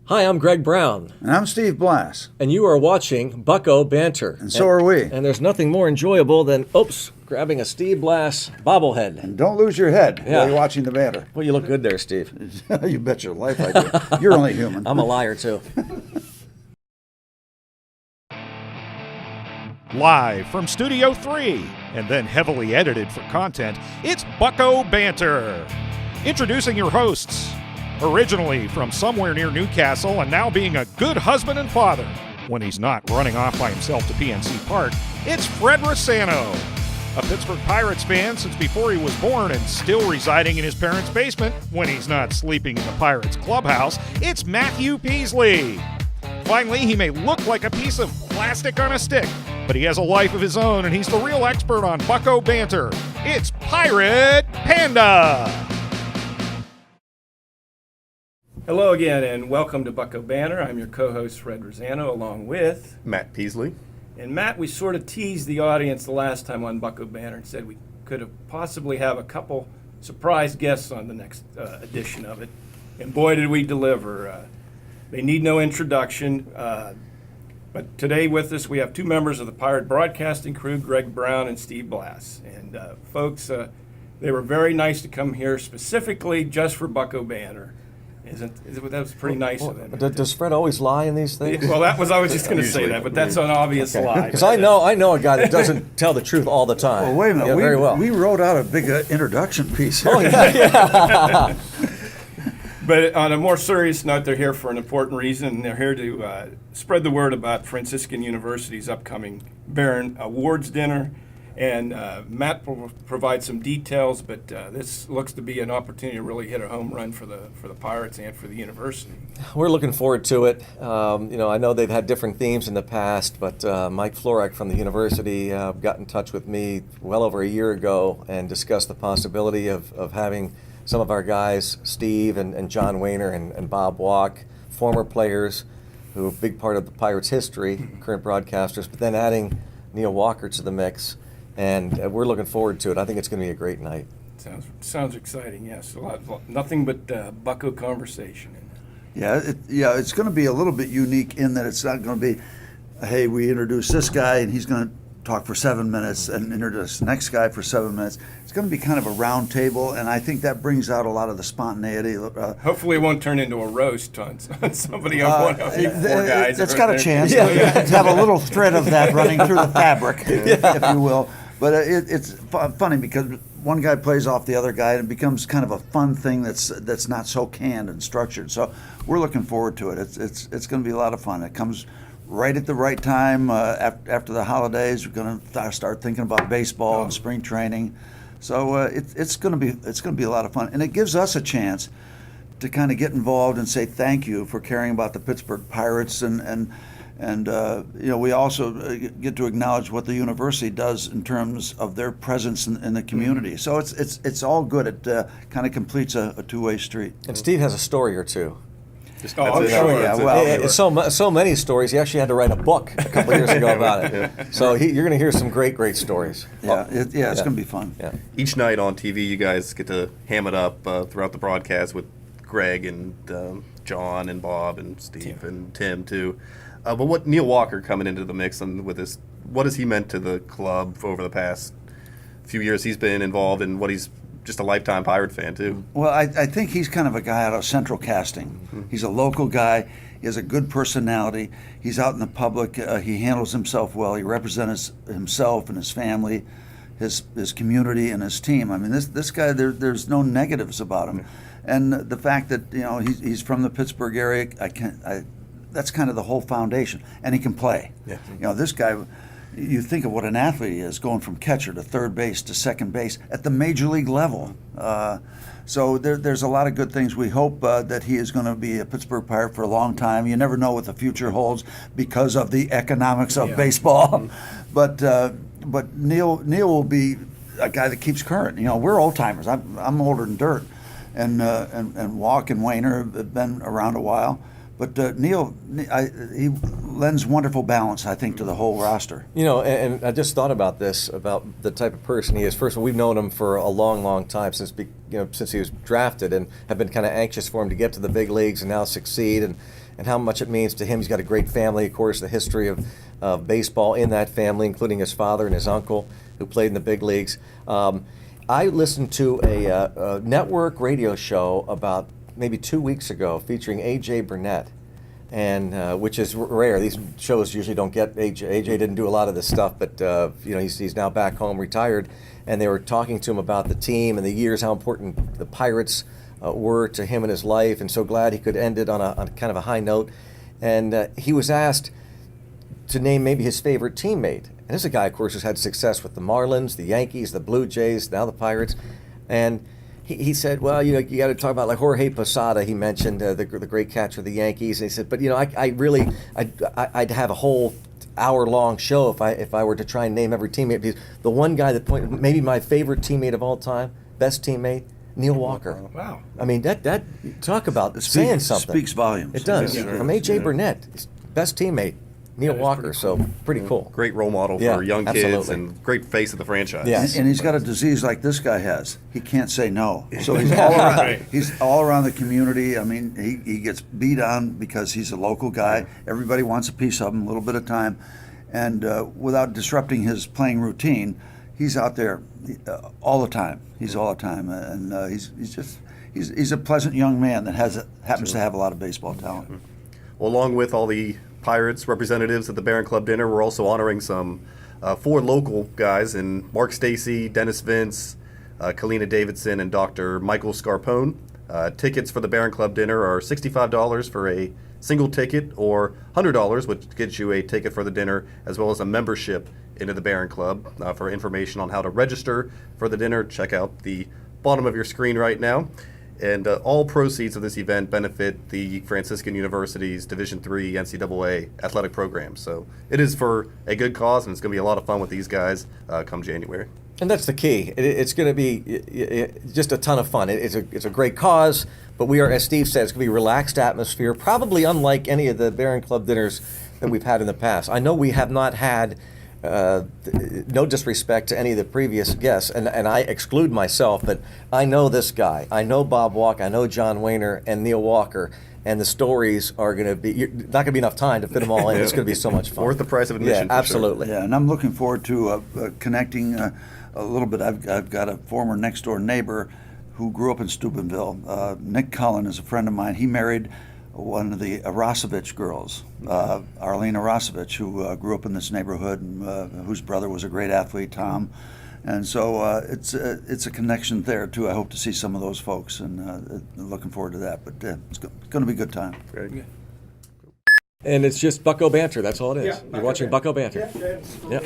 Hi, I'm Greg Brown. And I'm Steve Blass. And you are watching Bucco Banter. And so are we. And there's nothing more enjoyable than, grabbing a Steve Blass bobblehead. And don't lose your head while you're watching the banter. Well, you look good there, Steve. You bet your life I do. You're only human. I'm a liar, too. Live from Studio 3, and then heavily edited for content, it's Bucco Banter. Introducing your hosts. Originally from somewhere near Newcastle and now being a good husband and father when he's not running off by himself to PNC Park, it's Fred Rossano. A Pittsburgh Pirates fan since before he was born and still residing in his parents' basement when he's not sleeping in the Pirates clubhouse, it's Matthew Peaslee. Finally, he may look like a piece of plastic on a stick, but he has a life of his own and he's the real expert on Bucco Banter. It's Pirate Panda! Hello again, and welcome to Bucco Banter. I'm your co-host, Fred Rossano, along with Matt Peaslee. And Matt, we sort of teased the audience the last time on Bucco Banter and said we could have possibly have a couple surprise guests on the next edition of it. And boy, did we deliver. They need no introduction. But today with us, we have two members of the Pirate broadcasting crew, Greg Brown and Steve Blass. And folks, they were very nice to come here specifically just for Bucco Banter. That was pretty nice of them. Does Fred always lie in these things? Well, I was just going to say that, but that's an obvious lie. Because I know a guy that doesn't tell the truth all the time. Well, wait a minute. Yeah, very well. We wrote out a big introduction piece here. Oh, yeah. But on a more serious note, they're here for an important reason, and they're here to spread the word about Franciscan University's upcoming Barron Awards dinner. And Matt will provide some details, but this looks to be an opportunity to really hit a home run for the Pirates and for the university. We're looking forward to it. I know they've had different themes in the past, but Mike Florek from the university got in touch with me well over a year ago and discussed the possibility of having some of our guys, Steve and John Wayner and Bob Walk, former players who are a big part of the Pirates' history, current broadcasters, but then adding Neil Walker to the mix. And we're looking forward to it. I think it's going to be a great night. Sounds exciting, yes. Nothing but Bucco conversation. It's going to be a little bit unique in that it's not going to be, hey, we introduce this guy and he's going to talk for 7 minutes and introduce the next guy for 7 minutes. It's going to be kind of a round table, and I think that brings out a lot of the spontaneity. Hopefully it won't turn into a roast on somebody on one of you four guys. It's got a chance to have a little thread of that running through the fabric, if you will. But it's funny because one guy plays off the other guy and it becomes kind of a fun thing that's not so canned and structured. So we're looking forward to it. It's going to be a lot of fun. It comes right at the right time after the holidays. We're going to start thinking about baseball and spring training. So it's going to be a lot of fun, and it gives us a chance to kind of get involved and say thank you for caring about the Pittsburgh Pirates and we also get to acknowledge what the university does in terms of their presence in the community. So it's all good. It kind of completes a two-way street. And Steve has a story or two. Sure. Yeah, well, so many stories. He actually had to write a book a couple years ago about it. So you're going to hear some great stories. It's going to be fun. Yeah. Each night on TV, you guys get to ham it up throughout the broadcast with Greg and John and Bob and Steve and Tim too. But what Neil Walker coming into the mix and with this, what has he meant to the club over the past few years he's been involved, and what he's just a lifetime Pirate fan too? Well, I think he's kind of a guy out of Central Casting. Mm-hmm. He's a local guy. He has a good personality. He's out in the public. He handles himself well. He represents himself and his family, his community, and his team. I mean, this guy, there's no negatives about him. And the fact that he's from the Pittsburgh area, that's kind of the whole foundation. And he can play. Yeah. This guy, you think of what an athlete he is, going from catcher to third base to second base at the major league level. So there's a lot of good things. We hope that he is going to be a Pittsburgh Pirate for a long time. You never know what the future holds because of the economics of baseball. But Neil will be a guy that keeps current. We're old timers. I'm older than dirt, and Walk and Wayner have been around a while. But Neil, he lends wonderful balance, I think, to the whole roster. And I just thought about this, about the type of person he is. First of all, we've known him for a long, long time, since he was drafted, and have been kind of anxious for him to get to the big leagues and now succeed. and how much it means to him. He's got a great family, of course, the history of baseball in that family, including his father and his uncle, who played in the big leagues. I listened to a network radio show about maybe 2 weeks ago featuring A.J. Burnett, and which is rare. These shows usually don't get A.J. A.J. didn't do a lot of this stuff, but he's now back home, retired, and they were talking to him about the team and the years, how important the Pirates were to him in his life, and so glad he could end it on a kind of a high note. And he was asked to name maybe his favorite teammate. And this is a guy, of course, who's had success with the Marlins, the Yankees, the Blue Jays, now the Pirates. And he said, well, you got to talk about like Jorge Posada. He mentioned the great catcher of the Yankees. And he said, but I'd have a whole hour-long show if I were to try and name every teammate. Because the one guy that maybe my favorite teammate of all time, best teammate, Neil Walker. Wow. I mean, that talk about saying something. Speaks volumes. It does. Yeah. From A.J. Burnett, his best teammate, Neil Walker. So pretty cool. Great role model Yeah, for young kids absolutely. and great face of the franchise. Yes. And he's got a disease like this guy has. He can't say no. So he's all around. Right. He's all around the community. I mean, he gets beat on because he's a local guy. Everybody wants a piece of him, a little bit of time, and without disrupting his playing routine, he's out there all the time. He's all the time, and he's a pleasant young man that happens to have a lot of baseball talent. Well, along with all the Pirates representatives at the Barron Club dinner, we're also honoring some 4 local guys in Mark Stacy, Dennis Vince, Kalina Davidson, and Dr. Michael Scarpone. Tickets for the Barron Club dinner are $65 for a single ticket, or $100, which gets you a ticket for the dinner, as well as a membership into the Barron Club. For information on how to register for the dinner, check out the bottom of your screen right now. And all proceeds of this event benefit the Franciscan University's Division III NCAA athletic program. So it is for a good cause, and it's going to be a lot of fun with these guys come January. And that's the key. It's going to be just a ton of fun. It's a great cause, but we are, as Steve said, it's going to be a relaxed atmosphere, probably unlike any of the Barron Club dinners that we've had in the past. I know we have not had, no disrespect to any of the previous guests, and I exclude myself, but I know this guy. I know Bob Walk, I know John Wayner and Neil Walker, and the stories are going to be, not going to be enough time to fit them all in. It's going to be so much fun. Worth the price of admission. Yeah, absolutely. Yeah, and I'm looking forward to connecting a little bit. I've got a former next-door neighbor who grew up in Steubenville. Nick Cullen is a friend of mine. He married one of the Arosevich girls, Arlene Arosevich, who grew up in this neighborhood and whose brother was a great athlete, Tom. And so it's a connection there, too. I hope to see some of those folks, and looking forward to that. But it's going to be a good time. Very good. And it's just Bucco Banter. That's all it is. Yeah, You're watching Bucco Banter. Yeah. Yep.